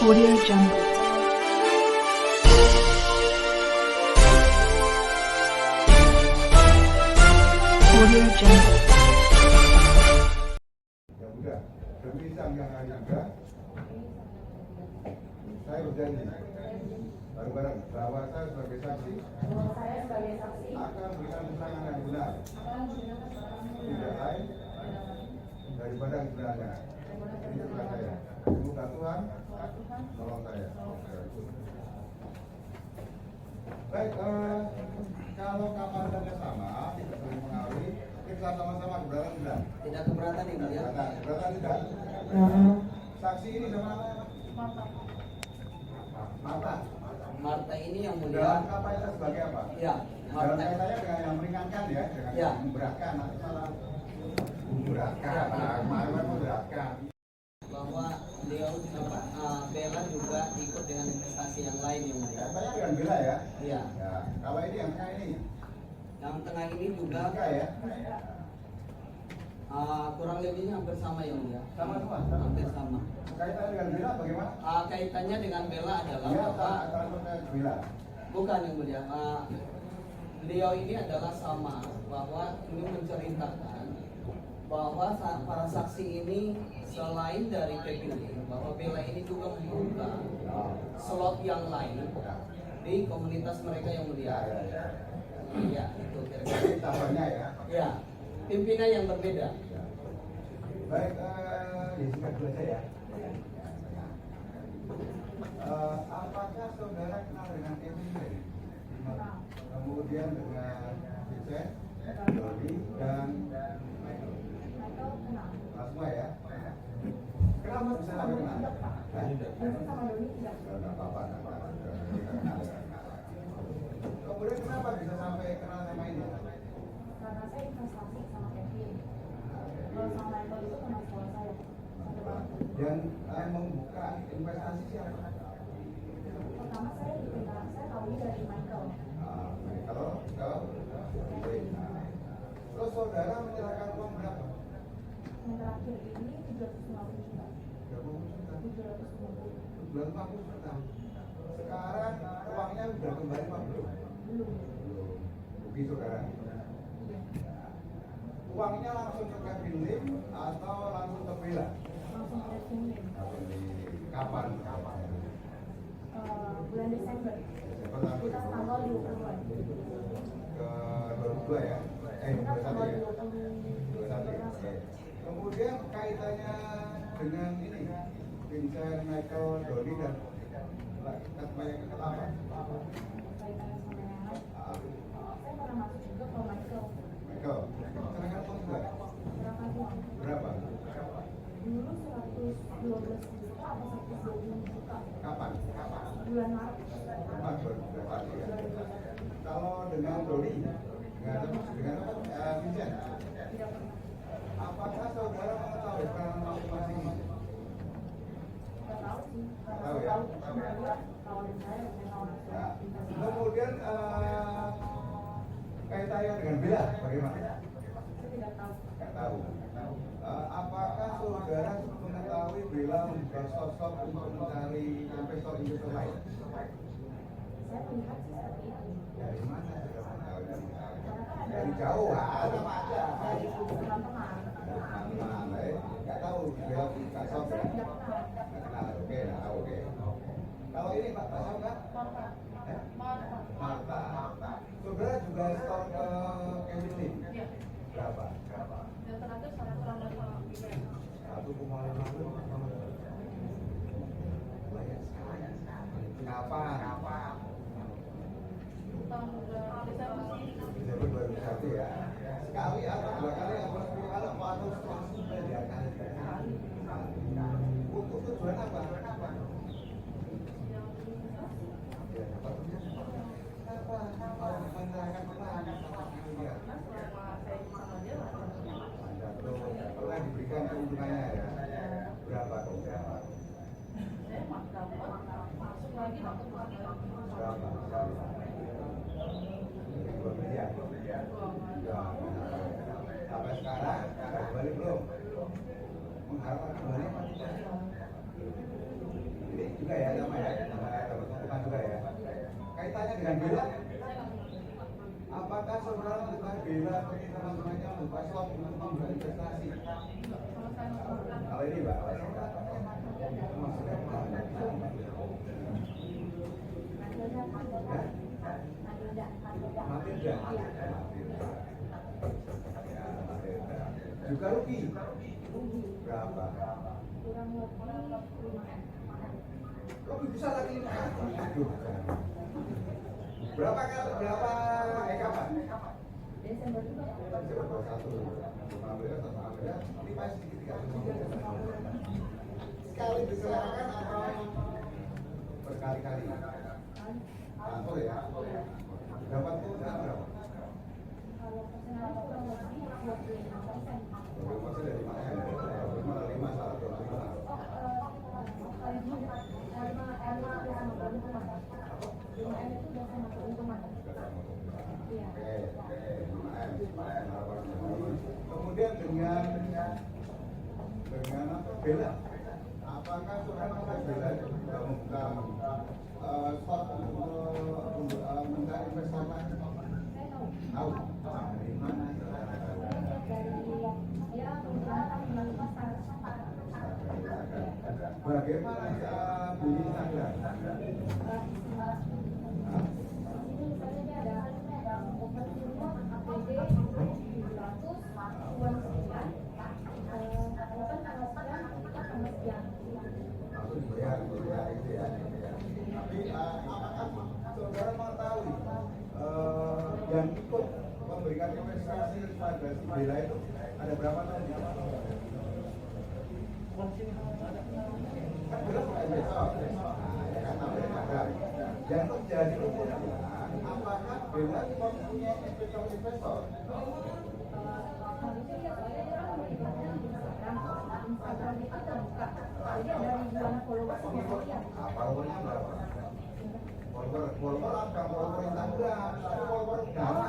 Audio Jungle. Audio Jungle. Ya udah, demi sang yang hari juga, saya berjanji bareng-bareng bahwa saya sebagai saksi akan memberikan keterangan yang benar, tidak lain daripada kebenarannya. Ini surat saya. Semoga Tuhan tolong saya. Baik, kalau kapasitasnya sama, kita saling mengawali, kita sama-sama keberatan tidak? Tidak keberatan ya, Mbak ya? Keberatan tidak? Saksi ini sama Marta. Marta ini yang Dalam mulia. kapasitas sebagai apa? Ya, Dalam Marta. kaitannya dengan yang meringankan ya, dengan Ya. yang memberatkan, nanti salah memberatkan, memberatkan. Bahwa beliau Bella juga ikut dengan investasi yang lain yang mulia. Kaitannya dengan Bella ya? Iya. Ya. Kalau ini yang tengah ini, Yang tengah ini juga enggak ya? kurang lebihnya hampir sama yang mulia. Sama semua? Hampir sama. Kaitannya dengan Bella bagaimana? Kaitannya dengan Bella adalah Dia bahwa antara Bella. bukan yang mulia. Beliau ini adalah sama bahwa ini menceritakan bahwa para saksi ini selain dari kepilih bahwa Bella ini juga membuka slot yang lain di komunitas mereka yang mulia. Ya, itu kira-kira. Tambahnya ya. Ya, pimpinan yang berbeda. Baik, singkat dulu saja. Apakah saudara kenal dengan Kevin? Kemudian dengan Vincent, Dodi, dan Michael. Semua ya? Kenapa bisa sampai kenal? Tidak apa-apa. Kemudian kenapa bisa sampai kenal sama ini? Karena saya investasi sama Kevin. Kalau sama Michael itu teman sekolah saya. Dan membuka investasi siapa? Pertama saya dikenal, saya tahu dari Michael. Kalau terus saudara menyerahkan uang berapa? Yang terakhir ini 750 juta. 750 juta. Sekarang uangnya sudah kembali apa belum? Belum. Rugi saudara. Uangnya langsung ke Kevin Lim atau langsung ke Bella? Langsung ke Kevin. Kapan? Bulan Desember. Kita tanggal 20-an. Ke 22 ya? Kita 21 tanggal ya? 20. 21. Oke. Kemudian kaitannya dengan ini, Vincent, Michael, Dodi dan banyak apa? Kaitannya sama yang lain. Saya pernah masuk juga ke Michael. Michael, serahkan uang juga? Serahkan uang. Berapa? Dulu 112 juta atau 120 juta. Kapan? Bulan Maret. Kapan berapa ya? Kalau dengan Dodi, dengan Vincent, Tidak pernah. apakah saudara mengetahui peran masing-masing? Nggak tahu sih. Nggak tahu ya? Cuma dia kawan saya kawan Nah, investasi. kemudian kaitannya dengan Bella bagaimana? Saya tidak tahu. Nggak tahu. Apakah saudara mengetahui Bella membuka sosok untuk mencari investor lain? Saya melihat sih seperti itu. Dari mana sudah mengetahui? Karena kan ada Dari jauh, sama aja. dari teman-teman. Teman-teman, nggak tahu Bella buka sosok. Saya tidak kenal. Nggak kenal, oke, nggak tahu, oke. Kalau ini Pak tahu nggak? Marta. Saudara juga store ke Kevin Lim. Iya. Berapa? Yang terakhir saya kurang dari 1,5. Banyak sekali. Kapan? tahun Desember 2001 ya. Sekali atau dua kali atau 10 kali atau langsung tiga kali. Untuk tujuan apa? Ya, dapat tujuan apa? Mau menerangkan peran. Pernah diberikan keuntungannya ya? Berapa? saya masuk lagi dapat Berapa? 2 miliar. Ya. Sampai sekarang nggak kembali belum? Mengharapkan kembali apa? Ini juga ya, sama ya, dapat hukuman juga ya. Kaitannya dengan Bella, apakah saudara melakukan Bella seperti teman-temannya membuka slot untuk membuat investasi? Kalau ini Mbak, maksudnya apa? Matilda. Ya, Matilda. Juga rugi. Berapa? kurang lebih 5M. Lebih besar lagi 5. Aduh. Berapa kapan? Desember juga. Desember 1. Lima sedikit sekali diserahkan atau berkali-kali? Satu ya. Dapat keuntungan berapa? Kalau persenannya kurang lebih 25%. 25% dari mana ya? 5 salah 25. Kemudian dengan apa? Bella. Apakah saudara mau Bella membuka spot untuk mencari investor lagi? Tahu. Dari mana? Bagaimana beli Instagram? Langsung dibayar itu ya. Tapi apakah saudara mengetahui yang ikut memberikan investasi pada si Bella itu ada berapa tahun? Kan belum investor, ya kan namanya ada. Yang terjadi kemudian apakah Bella mempunyai investor? Followernya berapa? Follower ada follower Instagram, ada follower Dana.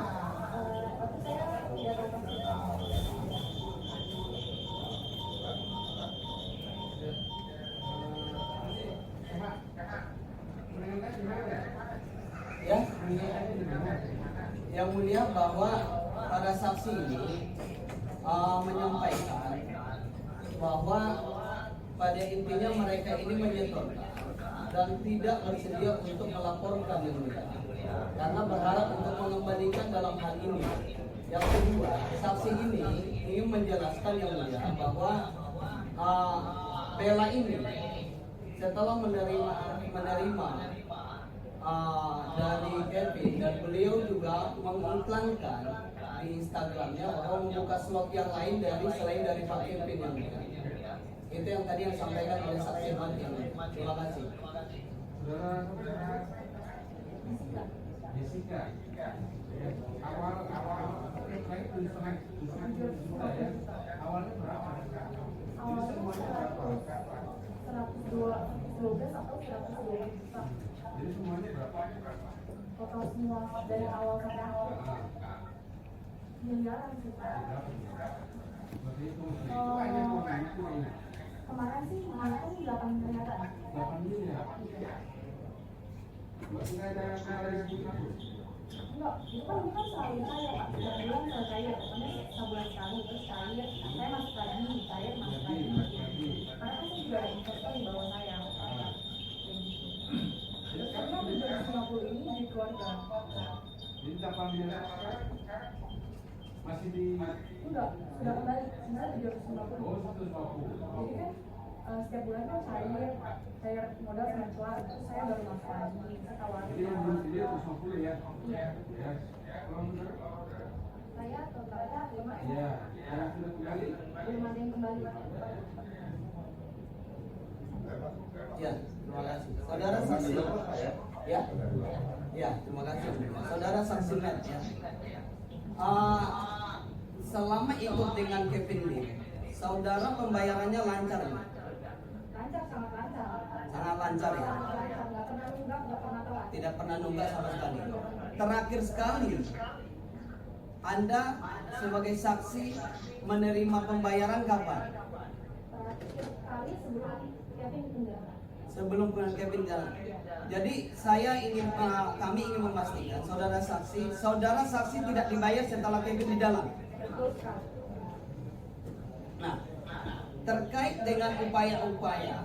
Ya, yang mulia bahwa para saksi ini menyampaikan bahwa pada intinya mereka ini menyetorkan dan tidak bersedia untuk melaporkan yang mulia karena berharap untuk mengembalikan dalam hal ini. Yang kedua, saksi ini ingin menjelaskan yang mulia bahwa Bella ini setelah menerima dari Kevin dan beliau juga mengiklankan di Instagramnya bahwa membuka slot yang lain selain dari Pak Kevin yang mulia. Itu yang tadi yang disampaikan oleh saksi mati. Terima kasih. Jessica. Awal awalnya berapa? Awalnya 112 atau 120 juta. Jadi semuanya berapa? Total semua dari awal sampai akhir miliaran sih. Berarti itu hanya itu ini. Kemarin sih menghitung 8 miliaran. 8 miliar. Berarti nggak ada disebut itu. Enggak, itu kan bukan selalu saya Pak. Setiap bulan saya cair, pokoknya sebulan sekali terus cair. Saya masuk lagi, cair masuk lagi. Karena kan saya juga ada investor di bawah saya. Terus karena 250 ini di keluarga. Jadi 8 miliar masih di Enggak, sudah kembali. Sebenarnya 350. oh 150. Jadi kan setiap bulan kan cair modal sama keluar, terus saya baru masuk lagi. Saya tawarin. Jadi yang belum dia 150 ya. Ya. Kalau benar Saya totalnya 5 ya, yang sudah kembali belum ada yang kembali. Ya, terima kasih. Saudara saksi. Ya. Ya, terima kasih. Saudara saksi net ya. Selama ikut dengan Kevin Lee, saudara pembayarannya lancar ya? Lancar, sangat lancar. Sangat lancar ya? Sangat lancar, nggak pernah nunggak, nggak pernah telat. Tidak pernah nunggak sama sekali. Terakhir sekali, Anda sebagai saksi menerima pembayaran kapan? Terakhir kali sebelum Kevin pindah. Sebelum Kevin jalan. Jadi kami ingin memastikan saudara saksi tidak dibayar setelah Kevin di dalam. Betul sekali. Nah, terkait dengan upaya-upaya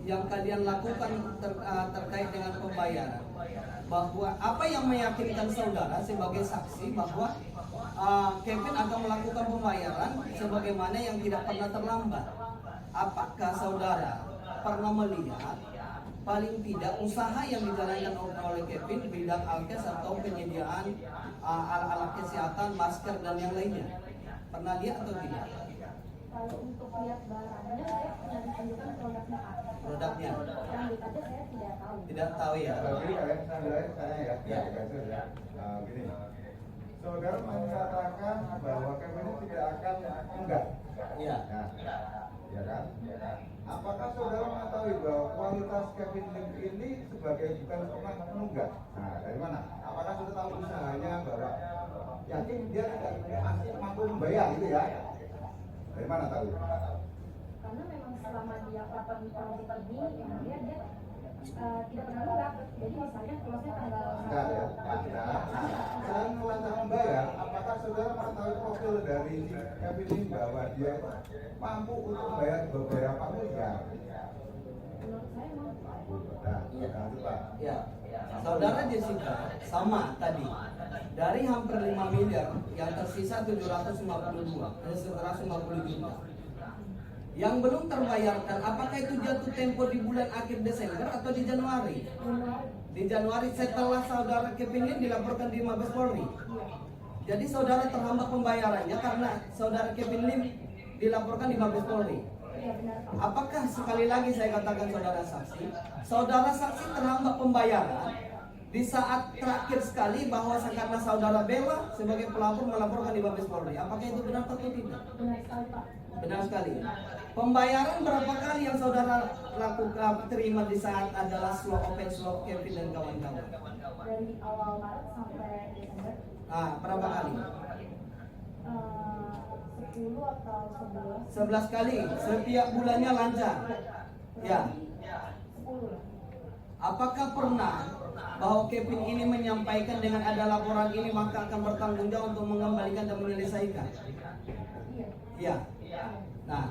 yang kalian lakukan terkait dengan pembayaran, bahwa apa yang meyakinkan saudara sebagai saksi bahwa Kevin akan melakukan pembayaran sebagaimana yang tidak pernah terlambat. Apakah saudara pernah melihat paling tidak usaha yang dijalankan oleh Kevin bidang alkes atau penyediaan alat-alat kesehatan, masker dan yang lainnya? Pernah lihat atau tidak? Kalau untuk lihat barangnya, saya pernah ditunjukkan produknya Pak. Produknya? Yang detailnya saya tidak tahu. Tidak tahu ya. Tapi kalian saya ya, gini. Saudara mengatakan bahwa Kevin tidak akan enggak. Iya. Nah, ya kan? Apakah saudara mengetahui bahwa kualitas Kevin Lim ini sebagai bukan pernah menunggak? Nah, dari mana? Apakah sudah tahu usahanya bahwa yakin dia tidak masih mampu membayar gitu ya? Dari mana tahu? Karena memang selama dia open project ini, dia tidak pernah nunggak. Jadi misalnya close-nya tanggal Enggak ya? Selain melangkah membayar, apakah saudara mengetahui profil dari si Kevin Lim bahwa dia mampu untuk membayar beberapa miliar? menurut saya mampu. Nah, lanjut Pak. Ya, saudara Jessica sama tadi dari hampir 5 miliar yang tersisa 750 juta. Yang belum terbayarkan, apakah itu jatuh tempo di bulan akhir Desember atau di Januari? Di Januari setelah saudara Kevin Lim dilaporkan di Mabes Polri. Jadi saudara terhambat pembayarannya karena saudara Kevin Lim dilaporkan di Mabes Polri. Iya benar Pak. Apakah sekali lagi saya katakan saudara saksi terhambat pembayaran di saat terakhir sekali bahwa karena saudara Bella sebagai pelapor melaporkan di Mabes Polri. Apakah itu benar atau tidak? Benar sekali Pak. Benar sekali. Pembayaran berapa kali yang saudara lakukan terima di saat adalah open slot Kevin dan kawan-kawan? Dari awal Maret sampai Desember. Berapa kali? 10 atau 11. 11 kali. Setiap bulannya lancar. Ya. 10 lah. Apakah pernah bahwa Kevin ini menyampaikan dengan ada laporan ini maka akan bertanggung jawab untuk mengembalikan dan menyelesaikan? Iya. Iya. Nah,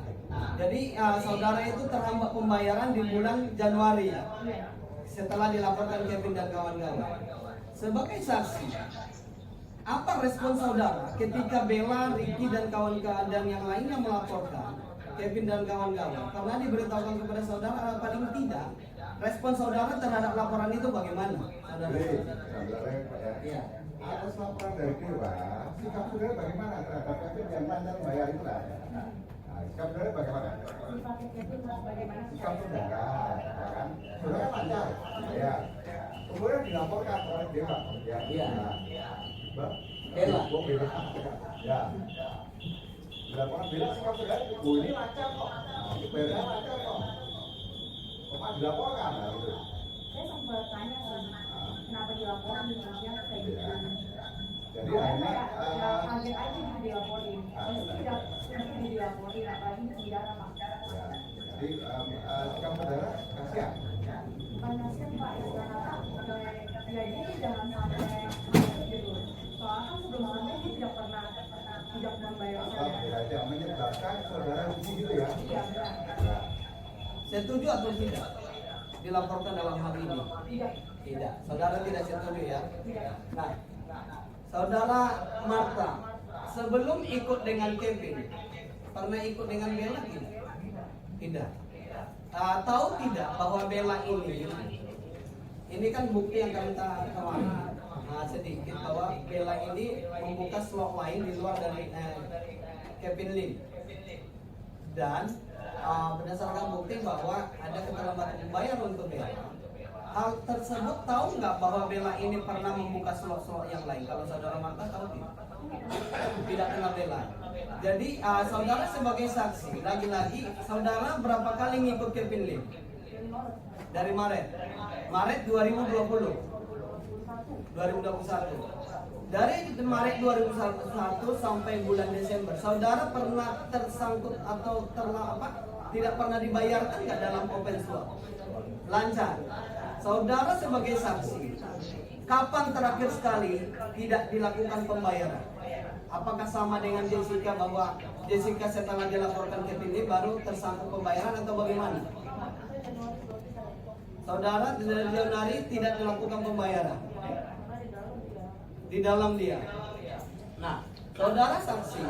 jadi saudara itu terhambat pembayaran di bulan Januari ya, Iya. setelah dilaporkan Kevin dan kawan-kawan. Sebagai saksi, apa respon saudara ketika Bella, Ricky dan kawan-kawan dan yang lainnya melaporkan Kevin dan kawan-kawan? Karena diberitahukan kepada saudara, paling tidak respon saudara terhadap laporan itu bagaimana? Saudara? Jadi, saudara Pak ya. Iya. Atas laporan dari Dewa, sikap saudara bagaimana terhadap Kevin yang lancar membayar itu lah? Nah, sikap saudara bagaimana? Sifatnya Kevin bagaimana? Sikap saudara, ya kan? Saudara lancar membayar. Kemudian dilaporkan oleh Dewa, ya. Iya. Nah, Mbak? Bella. Oh, Bella. Ya. Dilaporkan Bella sikap saudara, oh ini lancar kok. Nah, ini Bella lancar kok. Kok malah dilaporkan? Nah, gitu. Saya sempat tanya sih, kenapa dilaporin di Indonesia kayak gitu. Jadi Saya akhirnya kayak kaget aja gitu dilaporin. Saya sih tidak setuju dilaporin, apalagi di penjara Pak. ya, jadi sikap saudara kasihan. Bukan kasihan Pak, ya jadi jangan sampai masuk gitu. Soalnya kan sebelumnya dia tidak pernah tidak membayar saya. Ya, menyebabkan saudara rugi gitu ya. Iya benar. Ya. Setuju atau tidak dilaporkan dalam hal ini? Tidak. Tidak. Saudara tidak setuju ya? Tidak. Nah, saudara Marta, sebelum ikut dengan Kevin, pernah ikut dengan Bella tidak? Tidak. Tahu tidak bahwa Bella ini kan bukti yang kami kemarin sedikit bahwa Bella ini membuka slot lain di luar dari Kevin Lim. Dan berdasarkan bukti bahwa ada keterlambatan membayar untuk Bella. Hal tersebut tahu nggak bahwa Bella ini pernah membuka slot-slot yang lain? Kalau saudara Marta tahu tidak? Tidak kenal Bella. Jadi saudara sebagai saksi, lagi-lagi saudara berapa kali ngikut Kevin Lim? Dari Maret 2020. 2021. Dari Maret 2021 sampai bulan Desember, saudara pernah tersangkut atau tidak pernah dibayarkan nggak dalam open swap? Lancar. Saudara sebagai saksi, kapan terakhir sekali tidak dilakukan pembayaran? Apakah sama dengan Jessica bahwa Jessica setelah dilaporkan ke Pindi baru tersangkut pembayaran atau bagaimana? Saudara dari Leonari tidak dilakukan pembayaran di dalam dia. Nah, saudara saksi,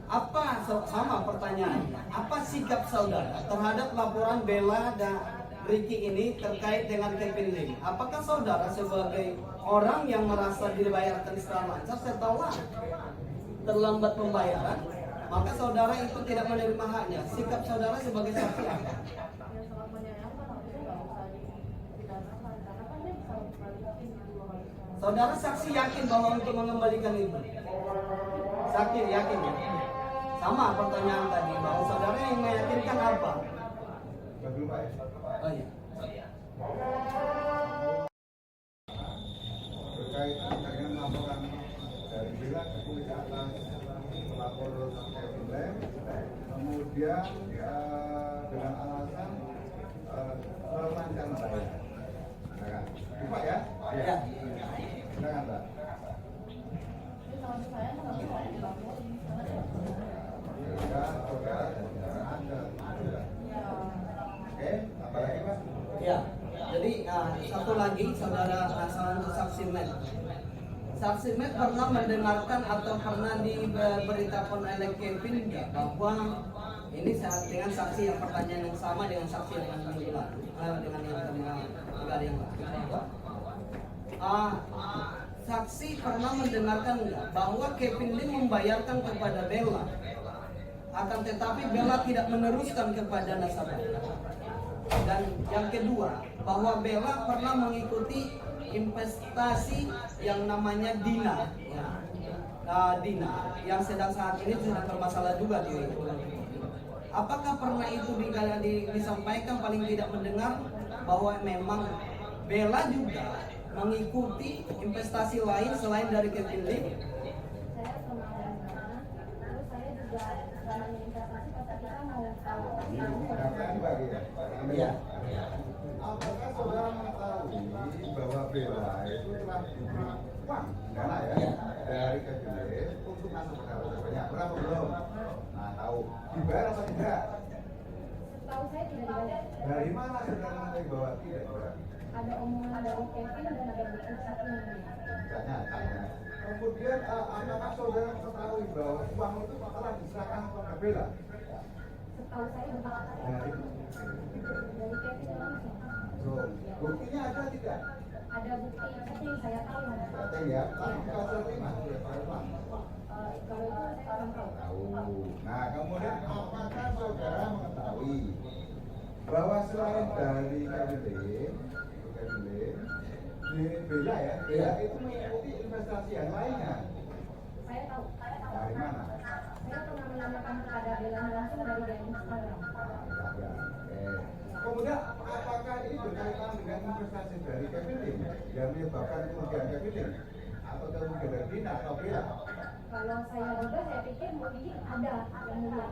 apa sama pertanyaannya? Apa sikap saudara terhadap laporan Bella dan Ricky ini terkait dengan Kevin Lim? Apakah saudara sebagai orang yang merasa dibayarkan secara lancar setelah terlambat pembayaran, maka saudara itu tidak menerima haknya? Sikap saudara sebagai saksi apa? Saudara saksi yakin bahwa untuk mengembalikan itu? Saksi yakin ya? Sama pertanyaan tadi, bahwa saudara yang meyakinkan apa? Oh iya. Berkaitan dengan laporan dari Bella ke polisi atas pelapor Kevin Lim, kemudian dengan alasan lancar membayar. Lupa ya? Ya. Silakan, Mbak. Ya, saudara ada. Oke, apa lagi, Mas? Ya. Jadi satu lagi saudara untuk saksi Matt. Saksi Matt pernah mendengarkan atau pernah diberitakan oleh Kevin enggak bahwa ini dengan saksi yang pertanyaan yang sama dengan saksi yang minggu lalu, dengan yang tiga yang lalu. Saksi pernah mendengarkan enggak bahwa Kevin Lim membayarkan kepada Bella, akan tetapi Bella tidak meneruskan kepada nasabah. Dan yang kedua, bahwa Bella pernah mengikuti investasi yang namanya Dina, Dina yang sedang saat ini sedang bermasalah juga di. Apakah pernah itu disampaikan, paling tidak mendengar bahwa memang Bella juga mengikuti investasi lain selain dari Kevin Lim? Saya pernah dengar, terus saya juga karena investasi pasti kita mau tahu. Iya. Apakah saudara mengetahui bahwa Bella itu telah diberi uang dana ya dari Kevin Lim untuk masuk ke banyak berapa belum? Nah, tahu dibayar atau tidak? Setahu saya tidak dibayar. Dari mana saudara mengetahui bahwa tidak dibayar? Ada omongan dari Kevin dan ada bukti saksinya. Tanya. Kemudian apakah saudara mengetahui bahwa uang itu telah diserahkan kepada Bella? Setahu saya begitu. Dari Kevin langsung. So, buktinya ada tidak? Ada bukti yang saya tahu. Datang ya, pasal 5 sudah tahu Pak. Kalau itu saya kurang tahu. Tahu. Nah, kemudian apakah saudara mengetahui bahwa selain dari Kevin Lim, di Bella ya, Bella itu mengikuti investasi yang lainnya. Saya tahu. Dari mana? Saya pernah menanyakan kepada Bella langsung dari Instagram. Ya, kemudian apakah ini berkaitan dengan investasi dari Kevin Lim yang menyebabkan kerugian Kevin Lim atau kerugian dari Dina atau Bella? Kalau saya duga, saya pikir mungkin ada yang mulia.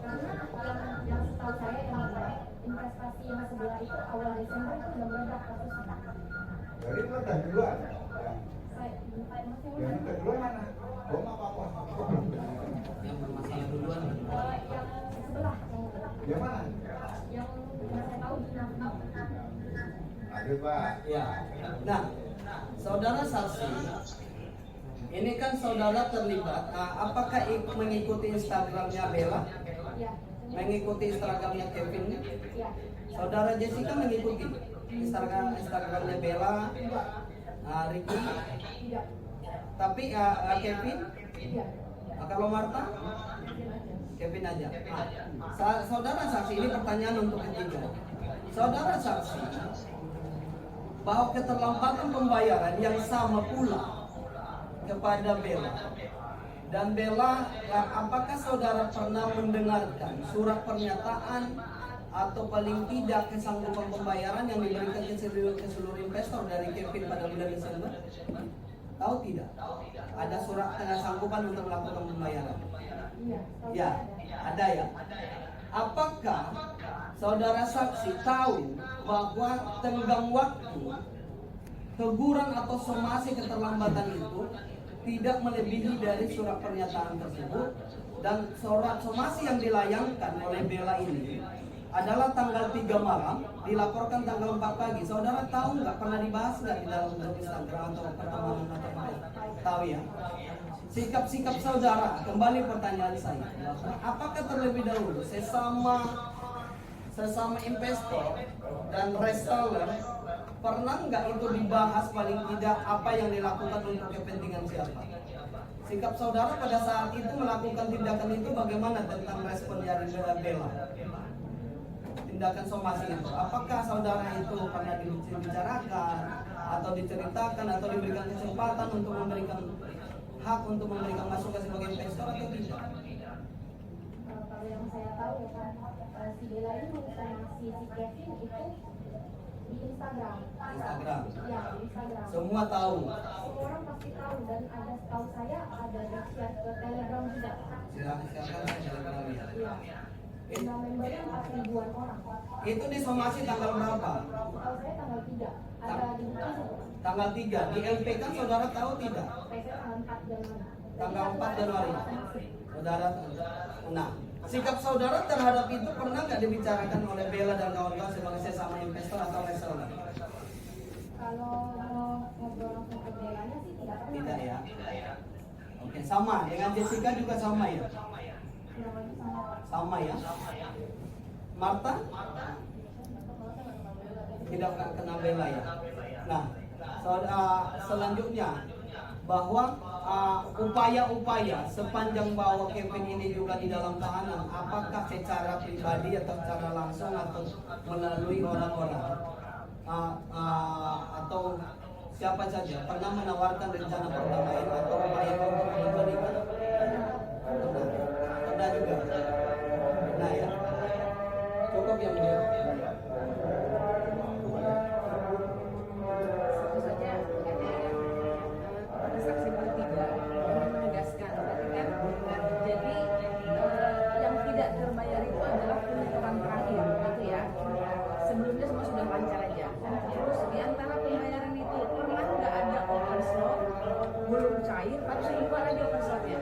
Karena yang setahu saya yang investasi yang sebelah itu awal Desember itu udah meledak kasusnya. Jadi meledak duluan. Saya Yang kedua mana? Bom apa? Yang bermasalah duluan. yang sebelah Yang mana? yang saya tahu di Lanjut Pak. Ya. Nah, saudara saksi, ini kan saudara terlibat. Apakah mengikuti Instagramnya Bella? ya Mengikuti Instagramnya Kevin? ya Saudara Jessica mengikuti Instagramnya Bella, Ricky, tidak tapi Kevin? tidak Kalau Marta? mungkin aja. Kevin aja. Saudara saksi, ini pertanyaan untuk ketiga. Saudara saksi bahwa keterlambatan pembayaran yang sama pula kepada Bella dan Bella, apakah saudara pernah mendengarkan surat pernyataan atau paling tidak kesanggupan pembayaran yang diberikan ke seluruh investor dari Kevin pada bulan Desember? Tahu tidak? Ada surat kesanggupan untuk melakukan pembayaran. Iya, setahu Ya, saya ada ya. Apakah saudara saksi tahu bahwa tenggang waktu teguran atau somasi keterlambatan itu tidak melebihi dari surat pernyataan tersebut, dan surat somasi yang dilayangkan oleh Bella ini adalah tanggal 3 malam, dilaporkan tanggal 4 pagi. Saudara tahu nggak, pernah dibahas nggak di dalam grup Instagram atau pertemanan atau apa? Tahu ya. Sikap-sikap saudara, kembali pertanyaan saya, apakah terlebih dahulu sesama investor dan reseller pernah nggak itu dibahas, paling tidak apa yang dilakukan untuk kepentingan siapa? Sikap saudara pada saat itu melakukan tindakan itu bagaimana tentang respon dari Bella? Tindakan somasi itu, apakah saudara itu pernah dibicarakan atau diceritakan atau diberikan kesempatan untuk memberikan hak untuk memberikan masukan sebagai investor atau tidak? kalau yang saya tahu ya kan, si Bella ini sama si Kevin itu di Instagram. Instagram. Ya, di Instagram. Semua tahu. Semua orang pasti tahu, dan ada, setahu saya ada share ke Telegram juga. Silakan saya Telegram ya. Iya. Jumlah membernya 4.000-an orang. Itu disomasi tanggal berapa? Setahu saya tanggal 3. Ada di buku situ. Tanggal 3. Di LP kan saudara tahu tidak? Saya tanggal 4 Januari. Tanggal 4 Januari. Saudara tahu. Nah, sikap saudara terhadap itu pernah nggak dibicarakan oleh Bella dan kawan-kawan sebagai sesama investor atau reseller? Kalau mau ngobrol langsung ke Bellanya sih tidak pernah. Tidak ya. Oke, sama dengan Jessica juga sama ya? Kurang lebih sama. Sama ya. Marta? Tidak kenal Bella ya. Nah, selanjutnya bahwa upaya-upaya sepanjang bahwa Kevin ini juga di dalam tahanan, apakah secara pribadi atau secara langsung atau melalui orang-orang atau siapa saja pernah menawarkan rencana perdamaian atau upaya untuk memberikan? Pernah juga. Nah ya, cukup yang dia. Tentu saja pada saksi bertiga ingin menegaskan tadi kan, jadi yang tidak terbayar itu adalah penutupan terakhir gitu ya. Sebelumnya semua sudah lancar aja. Terus di antara pembayaran itu pernah nggak ada overslot, belum cair tapi sudah keluar lagi overslotnya.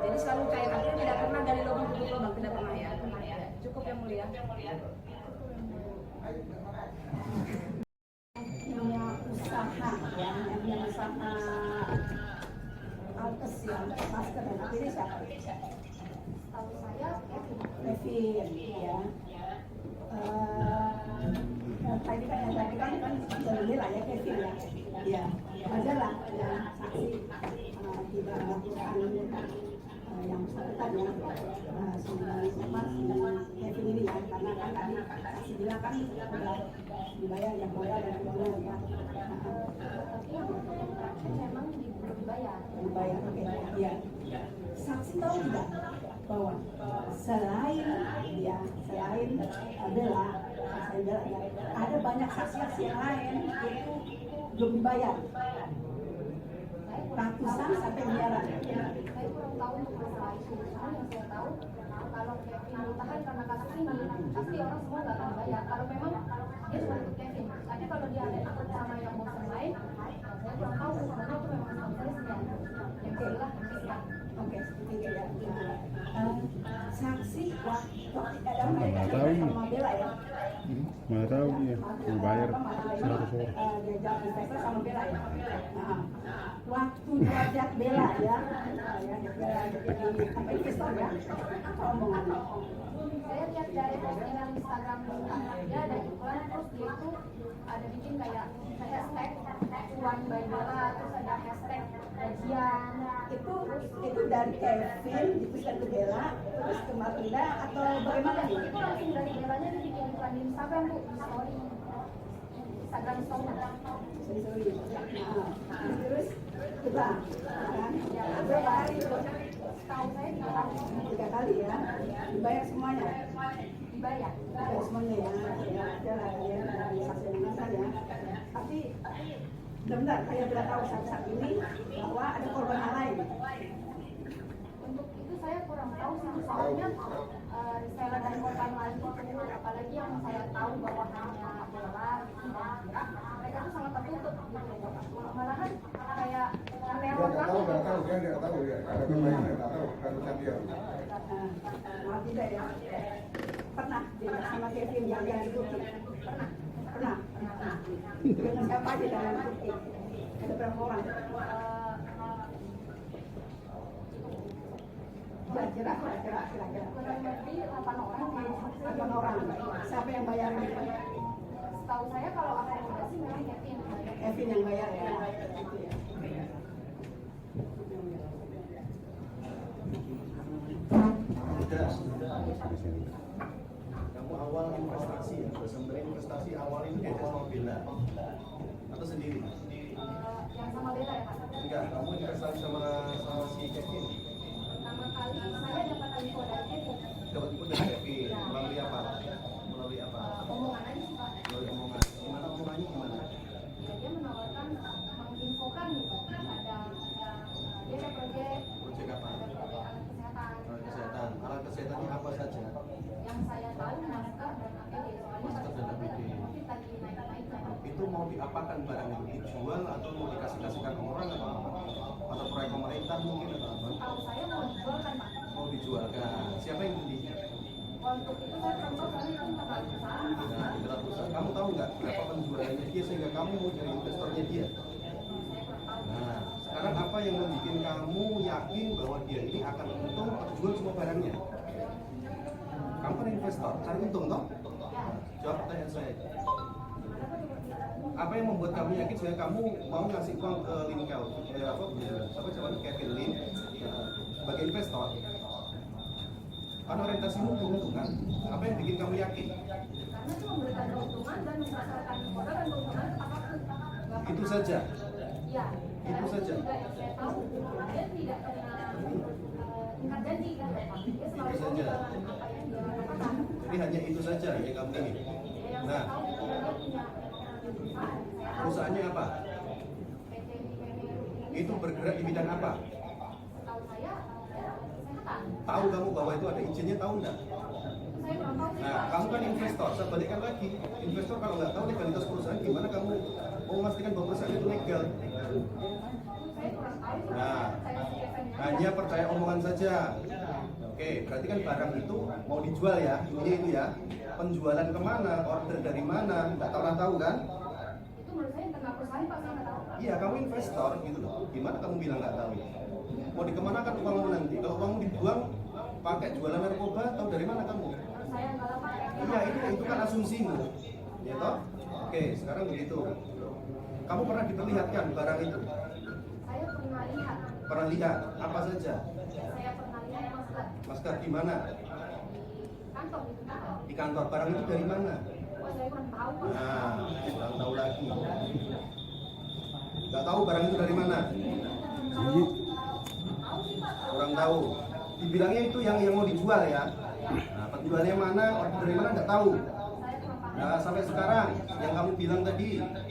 Jadi selalu cair, artinya tidak pernah dari lubang ke lubang, tidak pernah ya. Cukup yang mulia. Punya usaha ya, yang punya usaha alkes ya, masker dan akhirnya siapa? Setahu saya Kevin ya. Tadi kan sebenarnya lah ya Kevin ya. Ya, wajar lah ya saksi tidak melakukan yang bersangkutan ya Kevin ini ya, karena kan tadi saksi bilang kan sudah dibayar yang bayar dan kemudian ya. tapi yang terakhir memang dibayar. Dibayar, oke, ya. Saksi tahu tidak bahwa selain Bella ya, ada banyak saksi-saksi yang lain itu belum dibayar, ratusan sampai miliaran. Saya kurang tahu untuk masalah itu. Cuma yang saya tahu, kalau Kevin ditahan karena kasus ini, pasti orang semua nggak akan bayar. Kalau memang dia cuma untuk Kevin, tapi kalau dia ada takut sama yang bos yang lain, saya kurang tahu. Sebenarnya itu memang prosesnya yang jelas bisa. Oke, seperti itu ya. Saksi waktu dalam tahu. sama Bella ya. Mana tahu dia dibayar 100 orang. Diajak investor sama Bella ya. Nah, waktu diajak Bella ya, Bella jadi apa investor ya, apa omongannya? Saya lihat dari postingan Instagram dia ada iklan, terus dia itu ada bikin kayak hashtag cuan by Bella, terus ada hashtag gajian. Itu dari Kevin dituliskan ke Bella terus ke Martinda atau bagaimana nih? Itu langsung dari Bellanya dia bikin iklan di Instagram bu, di story Instagram story. Terus coba kan Ya, berapa hari itu? setahu saya 3 kali ya, dibayar semuanya. dibayar. Dibayar semuanya ya, ada lah ya dari saksi yang besar ya. Tapi benar-benar saya tidak tahu saat ini bahwa ada korban yang lain. saya kurang tahu sih, soalnya reseller dan korban lain itu, apalagi yang saya tahu bahwa hanya Bella, mereka tuh sangat tertutup gitu. Malahan kayak meneror Dia kami. nggak tahu, dia nggak tahu ya. Ada pemain yang nggak tahu, harusnya dia. Maaf tidak ya. Pernah dia sama Kevin yang dari Turki. Pernah. Dengan siapa aja dalam Turki? Ada berapa orang? Kira-kira. Kurang lebih 8 orang. 8 orang. Siapa yang bayar ini? Setahu saya kalau akomodasi memang Kevin. Kevin yang bayar ya. Kamu awal investasi ya, sebenarnya investasi awal ini beda sama Bella atau sendiri? Yang sama Bella ya Pak? Enggak, kamu investasi sama si Kevin. Pertama kali saya dapat info dari Kevin. Dapat info dari Kevin melalui apa? Melalui apa? Omongan aja sih Pak. Melalui omongan. Gimana omongannya gimana? Ya, dia menawarkan menginfokan gitu. Dia ada proyek Proyek apa? alat kesehatan. Alat kesehatan. Alat kesehatannya apa saja? Yang saya tahu masker dan APD. Masker dan APD. Covid lagi naik-naik. Itu mau diapakan barang itu? Dijual atau mau dikasih-kasihkan orang atau apa? Atau proyek pemerintah mungkin atau apa? Tahu saya mau dijualkan Pak. Mau dijualkan. Siapa yang beli? Untuk itu saya contoh soalnya itu internal perusahaan Pak. Nah, internal perusahaan. Kamu tahu nggak berapa penjualannya dia sehingga kamu mau jadi investornya dia? Nah, sekarang apa yang membuat kamu yakin bahwa dia ini akan untung terjual semua barangnya? Kamu kan investor, cari untung toh? Nah, jawab pertanyaan saya. Apa yang membuat kamu yakin sehingga kamu mau ngasih uang ke Linkel? Siapa namanya Kevin Lin sebagai investor? Karena orientasimu keuntungan. Apa yang bikin kamu yakin? Karena itu memberikan keuntungan dan memberikan modal dan keuntungan tepat waktu. Itu saja. Ya, Itu saja. Juga yang saya tahu, dia tidak pernah ingkar janji kan Pak. Dia selalu Itu saja. dengan apa yang dia katakan. Jadi hanya itu saja yang kamu ingin. Yang Nah, saya tahu juga dia punya perusahaan. Saya tahu perusahaannya apa? PT Meme Itu bergerak di bidang apa? setahu saya kesehatan. Tahu kamu bahwa itu ada izinnya, tahu enggak? Itu saya kurang tahu sih Nah, Pak. kamu kan investor, saya balikkan lagi. Investor kalau nggak tahu legalitas perusahaan, gimana kamu mau memastikan bahwa perusahaan itu legal? Saya kurang tahu. Nah, Saya si Kevin hanya percaya omongan saja. Oke, berarti kan barang itu mau dijual ya, intinya itu ya. Penjualan kemana, order dari mana, nggak pernah tahu kan? itu menurut saya internal perusahaan Pak, saya nggak tahu. Iya, kamu investor gitu loh. Gimana kamu bilang nggak tahu? Mau dikemanakan uangmu nanti? Kalau uangmu dibuang pakai jualan narkoba, tahu dari mana kamu? Menurut saya nggak tahu Pak. Iya, itu kan asumsimu, ya toh? Oke, sekarang begitu. Kamu pernah diperlihatkan barang itu? Saya pernah lihat. Pernah lihat apa saja? Saya pernah lihat masker Masker di mana? di kantor gitu Pak. Di kantor. Barang itu dari mana? Oh, saya kurang tahu Pak. Nah, kurang tahu lagi. Nggak tahu barang itu dari mana? Tahu sih Pak. Kurang tahu. Dibilangnya itu yang mau dijual ya. Nah, penjualnya mana? Order dari mana? Nggak tahu. Saya kurang paham. Nah, sampai sekarang yang kamu bilang tadi,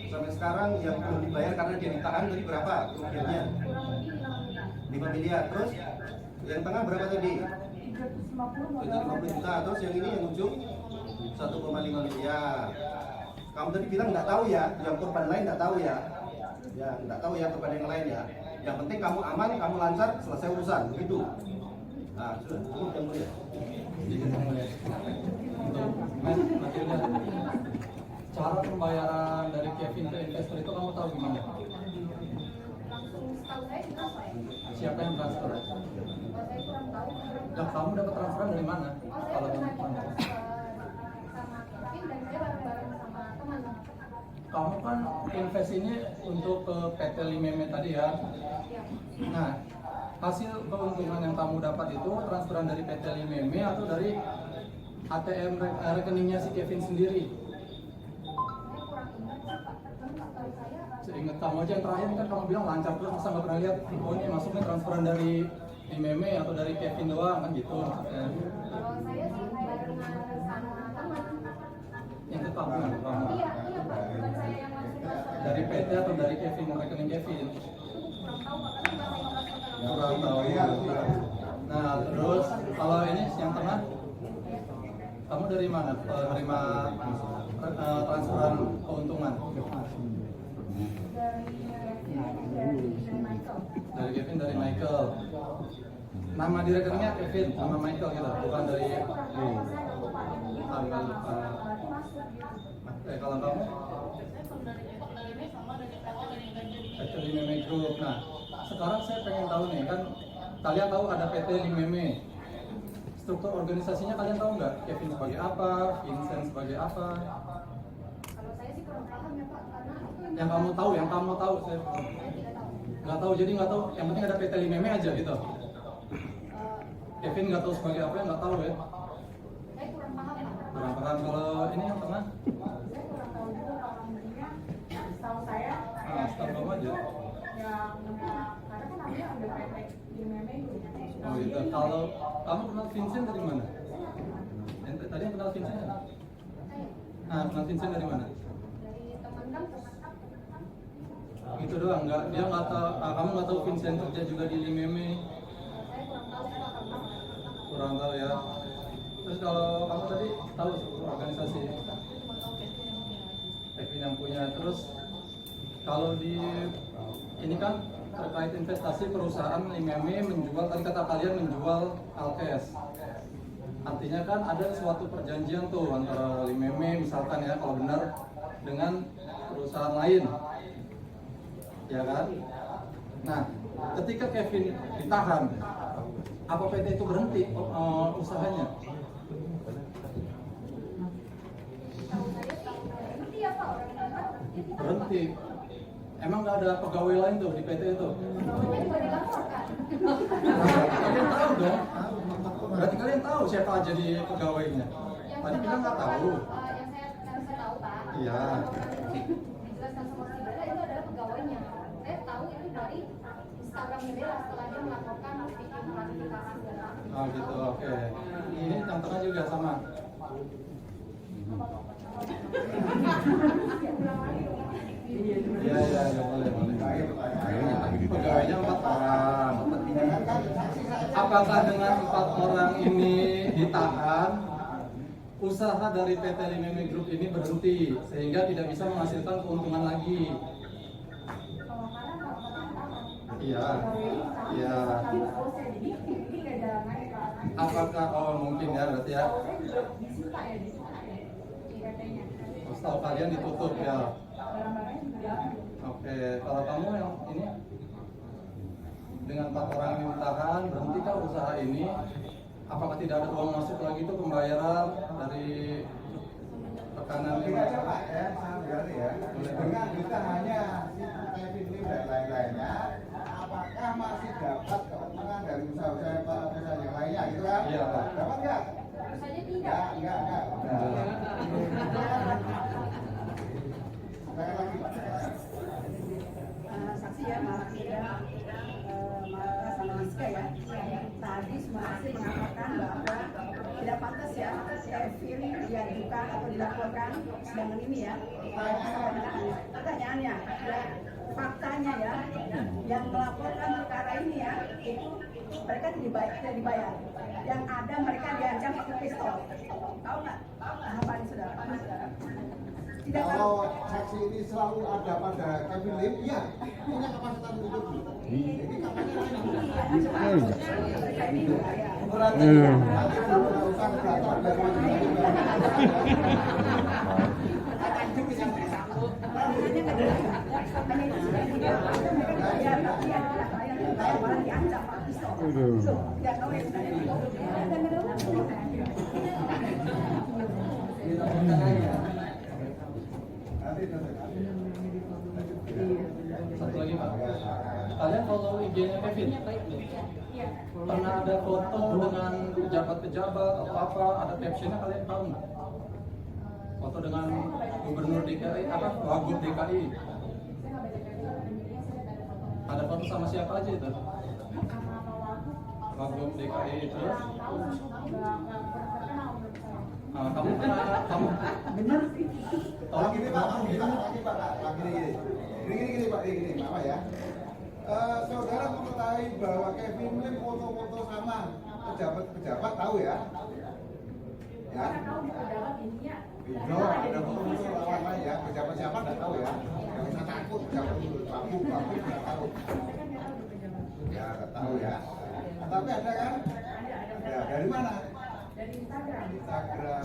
sampai sekarang yang belum dibayar karena dia ditahan tadi berapa kerugiannya? Kurang lebih 5 miliar. Terus yang tengah berapa tadi? 750 juta. Terus yang ini yang ujung 1,5 miliar. Kamu tadi bilang nggak tahu ya, yang korban lain nggak tahu ya. Ya, nggak tahu ya korban yang lain ya. Yang penting kamu aman, kamu lancar, selesai urusan, begitu. Nah, sudah, cukup yang mulia. Nanti udah. Cara pembayaran dari Kevin ke investor itu kamu tahu gimana? langsung setahu saya di transfer ya. Siapa yang transfer? Oh, saya kurang tahu. Dan kamu dapat transferan dari mana? Oh, saya Kalau pernah kamu ditransfer sama Kevin dan saya bareng-bareng sama teman. kamu kan invest ini untuk ke PT Limeme tadi ya. Ya. Nah, hasil keuntungan yang kamu dapat itu transferan dari PT Limeme atau dari ATM rekeningnya si Kevin sendiri? Saya kurang ingat sih Pak. Kan setahu saya Seingat kamu aja yang terakhir kan kamu bilang lancar terus, masa nggak pernah lihat oh ini masuknya transferan dari Limeme atau dari Kevin doang kan gitu maksudnya. kalau saya sih barengan sama teman. Yang ke kamu kan kamu Iya Pak. Bukan saya yang langsung transfer. dari PT atau dari Kevin rekening Kevin? Kurang tahu Pak. Kan nggak saya transfer ke Kurang tahu ya. Nah terus Kamu dari mana terima transferan keuntungan? Dari Kevin, dari Michael. Nama di rekeningnya Kevin sama Michael gitu, bukan dari tanggal lupa. Kalau kamu? PT Limeme Group. Nah, sekarang saya pengen tahu nih, kan kalian tahu ada PT Limeme. Struktur organisasinya kalian tahu nggak? Kevin sebagai apa, Vincent sebagai apa? Kalau saya sih kurang paham ya Pak, karena itu Yang kamu tahu, saya tidak tahu. nggak tahu. Jadi nggak tahu. Yang penting ada PT Limeme aja gitu. Kevin nggak tahu sebagai apa, nggak tahu ya. Saya kurang paham Pak. Kurang paham. Kalau ini yang tengah, Saya kurang tahu juga kalau mestinya setahu saya setahu kamu aja. yang karena kan namanya udah PT di meme gitu. Oh gitu. Kalau kamu kenal Vincent dari mana? Tadi yang kenal Vincent kan? Kenal Vincent dari mana? Dari teman kampus. Gitu doang, dia nggak tahu. Kamu nggak tahu Vincent kerja juga di Limeme? Saya kurang tahu sih Pak, karena Kurang tahu ya. Terus kalau kamu tadi tahu organisasi Kevin yang punya. Terus kalau di ini kan terkait investasi perusahaan Limeme menjual, tadi kata kalian menjual Alkes. Artinya kan ada suatu perjanjian tuh antara Limeme misalkan ya kalau benar dengan perusahaan lain, ya kan? Nah, ketika Kevin ditahan, apa PT itu berhenti usahanya? tahu saya berhenti ya Pak orang Berhenti. Emang nggak ada pegawai lain tuh di PT itu? Pegawainya juga dilaporkan. Kalian tahu dong? Berarti kalian tahu siapa aja di pegawainya? Tadi bilang nggak tahu. Yang saya tahu Pak. Iya. Dijelaskan sama si Bella itu adalah pegawainya. Saya tahu itu dari Instagramnya Bella setelah dia melaporkan bikin klarifikasi segala. Oh gitu, oke. Ini yang tengah juga sama. Iya, boleh. Pegawainya 4 orang. Apakah dengan 4 orang ini ditahan, usaha dari PT Limeme Group ini berhenti sehingga tidak bisa menghasilkan keuntungan lagi? Iya. Apakah mungkin ya berarti ya? Setahu kalian ditutup ya. Oke, kalau kamu yang ini dengan 4 orang ini ditahan, berhentikah usaha ini? Apakah tidak ada uang masuk lagi itu pembayaran dari rekanan ini? Coba Pak ya, sambil ya. Dengan ditahannya si Kevin Lim dan lain-lainnya, apakah masih dapat keuntungan dari usaha-usaha perusahaan yang lainnya gitu kan? Iya, Pak. Dapat nggak? Tentu saja tidak. Enggak. Silakan lagi Pak. Saksi ya, maaf ya, Marta sama Rizka ya. Tadi semua saksi mengatakan bahwa tidak pantas ya Kevin diajukan atau dilaporkan sedangkan ini ya. Pertanyaannya, ya, faktanya ya, yang melaporkan perkara ini ya, itu mereka tidak dibayar. Yang ada mereka diancam pakai pistol. Tahu nggak? Tahapan saudara? Tidak tahu. Kalau saksi ini selalu ada pada Kevin Lim, iya, punya kapasitas untuk itu. Jadi Mereka ini dibayar. berarti nanti urusan data dari Orang diancam pakai pistol. Tidak tahu yang Satu lagi Pak, kalian follow IG-nya Kevin? Pernah ada foto dengan pejabat-pejabat atau apa, ada captionnya kalian tahu nggak? Foto dengan Gubernur DKI, Wagub DKI. Ada foto sama siapa aja itu? Wagub DKI terus? Kamu benar sih. Gini Pak, gini Pak, gini Mama ya. Saudara mengetahui bahwa Kevin Lim foto-foto sama pejabat-pejabat tahu ya? Ya. tahu di dalam ininya. Video ada foto lawan lain ya, siapa nggak tahu ya. Yang usah takut, siapa dulu, kamu nggak tahu. Ya nggak tahu ya. Tapi ada kan? Ya dari mana? Dari Instagram.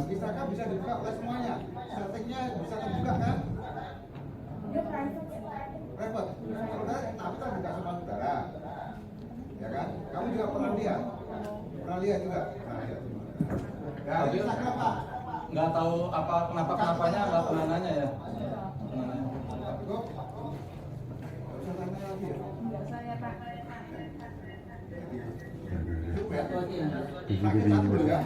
Instagram bisa dibuka oleh semuanya. Settingnya bisa terbuka kan? Dia private. Repot. Saudara tapi kan buka sama saudara. Ya kan? Kamu juga pernah lihat? Pernah lihat juga? Pernah lihat. Ya, Instagram apa? Nggak tahu apa kenapanya nggak pernah nanya ya. Tapi kok nggak usah tanya lagi ya? Enggak saya Pak. Cukup ya? Satu lagi ya. Pakai satu ya?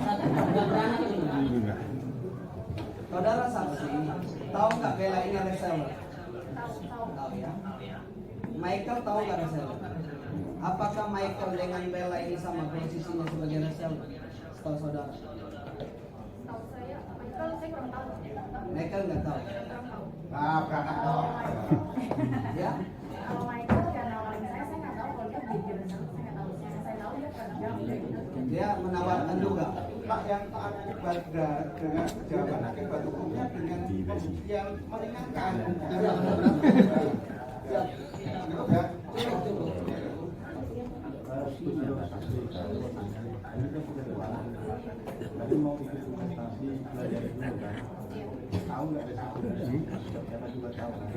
Saudara saksi, tahu nggak Bella ini reseller? Tahu ya. Michael tahu nggak reseller? Apakah Michael dengan Bella ini sama posisinya sebagai reseller? Setahu saudara. Tahu saya, Michael saya kurang tahu. Michael nggak tahu. Kurang tahu. Nah, beranak dong. Ya? Kalau Michael karena nawarin saya nggak tahu kalau dia beli di sana, saya nggak tahu. Yang saya tahu dia kerja udah gitu. Dia menawarkan juga. Pak yang akibat dengan jawaban akibat hukumnya dengan pembuktian meringankan. Cukup ya? Tadi mau ikut investasi belajar dulu kan? Tahu nggak resikonya? Siapa juga tahu kan?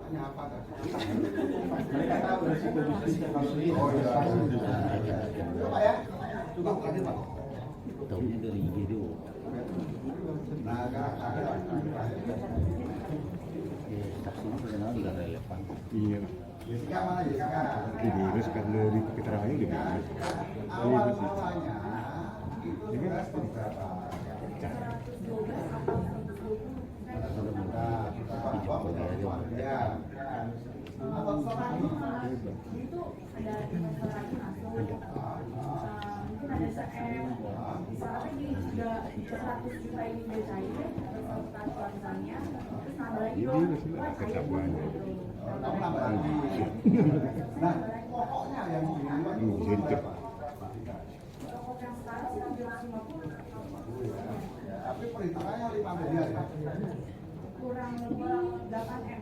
Tanya apa kan? Mereka tahu resiko bisnis kalau ini Oh iya. investasi. Coba ya. Cukup lagi Pak. Tahunya dari IG dulu. Nah, ada. Saksinya sebenarnya nggak relevan. Iya. Jessica mana Jessica? Gede terus karena dari keterangannya gede. Awal mulanya itu sudah beberapa. Ya. Abang Sorani Itu ada investor lagi masuk. Mungkin ada CM. Misalnya gini juga 100 juta ini dia cair, terus transferannya, terus nambah lagi Ini dong. masih Wah, cair kecabuan. gitu. kamu nambah lagi. Nah, pokoknya yang di luar itu Jadi berapa? Pokok yang sekarang sih 750. Tapi perhitungannya 5 miliar ya. Kurang lebih 8M.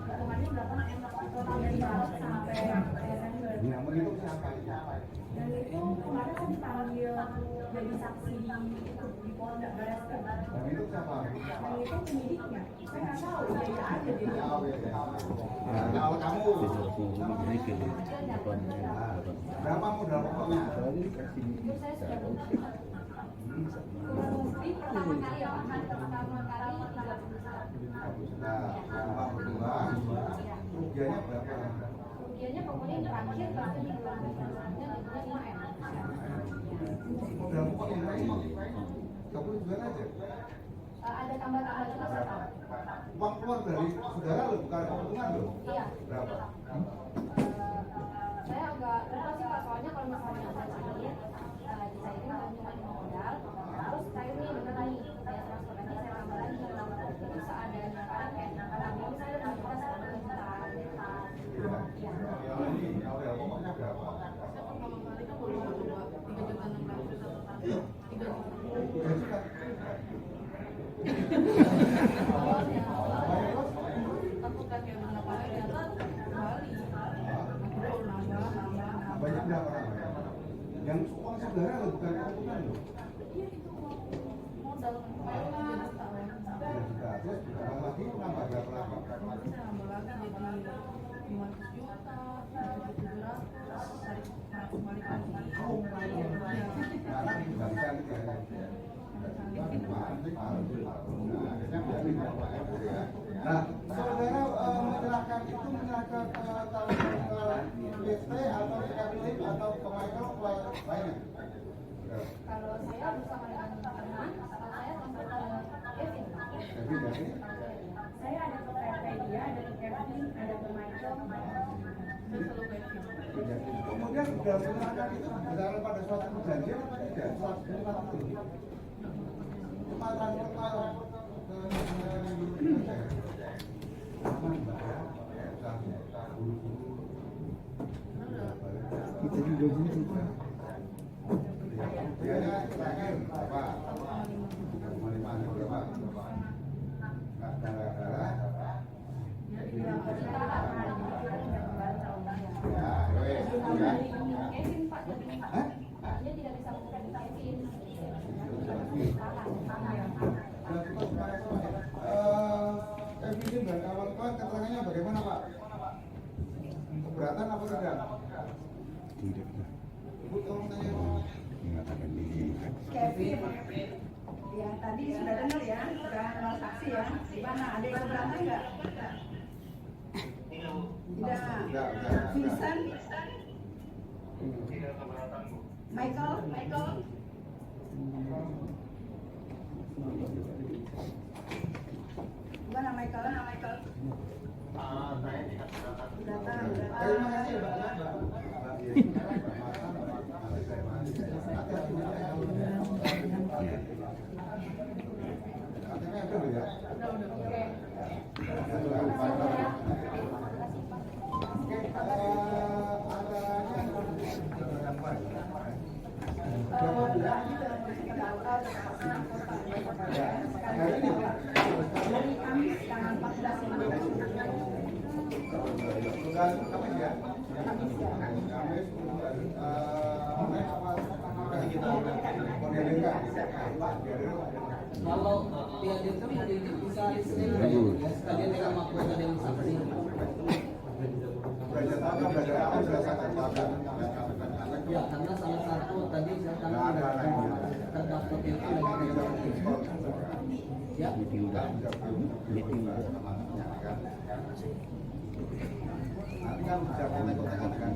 Hitungannya 8M. Total dari Maret sampai Desember. Yang menghitung siapa? Dan itu kemarin kan dipanggil jadi saksi di Polda Bareskrim. Yang itu siapa? Dan itu penyidiknya. Saya nggak tahu, dia aja dia. Nah, kalau kamu Jadi ke berapa modal pokoknya? Itu saya sudah kurang lebih pertama kali ya, pertama kali 30 juta. Nah, berdua, kerugiannya berapa? Kerugiannya pokoknya yang terakhir berarti di bulan Desembernya jadinya 5M. Modal pokok yang lain 30 juta aja. Ada tambah-tambah juga saya tahu. Uang keluar dari saudara loh, bukan keuntungan loh. Iya. Berapa? Saya agak lupa sih Pak, soalnya kalau misalnya saya cairin, dicairin kalau cuma 5 modal, terus cair nih bener lagi, saya transfer lagi, saya tambah lagi, itu seadanya kan kayak kalau saya udah minta 10 juta. Iya. Yang ini awal pokoknya berapa? Saya pertama kali kan baru mau coba 3.600.000 3 juta. 3 juta. Takut kan kayak berapa kali ternyata kembali. Akhirnya nambah. Banyak berapa namanya? Yang uang saudara loh, bukan keuntungan loh. Iya itu modal kayak 3 juta. 3 juta. Terus ditambah lagi nambah berapa lagi? Nanti saya nambah lagi jadi 500 juta, 700, cari balik lagi. Sekarang dikembalikan ke Nah, saudara menyerahkan itu menyerahkan ke PT atau PKB atau ke Michael lainnya? Kalau saya bersama dengan teman, kalau saya sampai ke Kevin. Kevin dari Saya ada ke PT dia, ada ke Kevin, ada ke Michael. Saya selalu Kevin. kemudian sudah menyerahkan itu berdasarkan pada suatu perjanjian apa tidak? Suatu cuma transfer ke aman mbak ya, buru-buru. Kita juga butuh. terakhir berapa? 3,5 berapa? Nah, gara-gara ya, wes, ya. Kevin Pak, Hah? dia tidak bisa bukan Kevin. Kevin dan kawan-kawan keterangannya bagaimana Pak? Keberatan apa tidak? Tidak. Ibu tolong tanya. Mengatakan diri. Kevin, ya tadi sudah dengar ya, sudah kenal saksi ya. Gimana, ada yang keberatan nggak? Tidak. Vincent? Michael? Gimana Michael? Datang. Terima kasih Mbak. Kalau dihadirkan hari ini bisa hari Senin ya, sekalian dengan mahkota yang saksi. Ya, karena salah satu tadi saya tanya terdaftar itu lagi ya. Meeting udah. Nanti kan bisa kontak-kontak dengan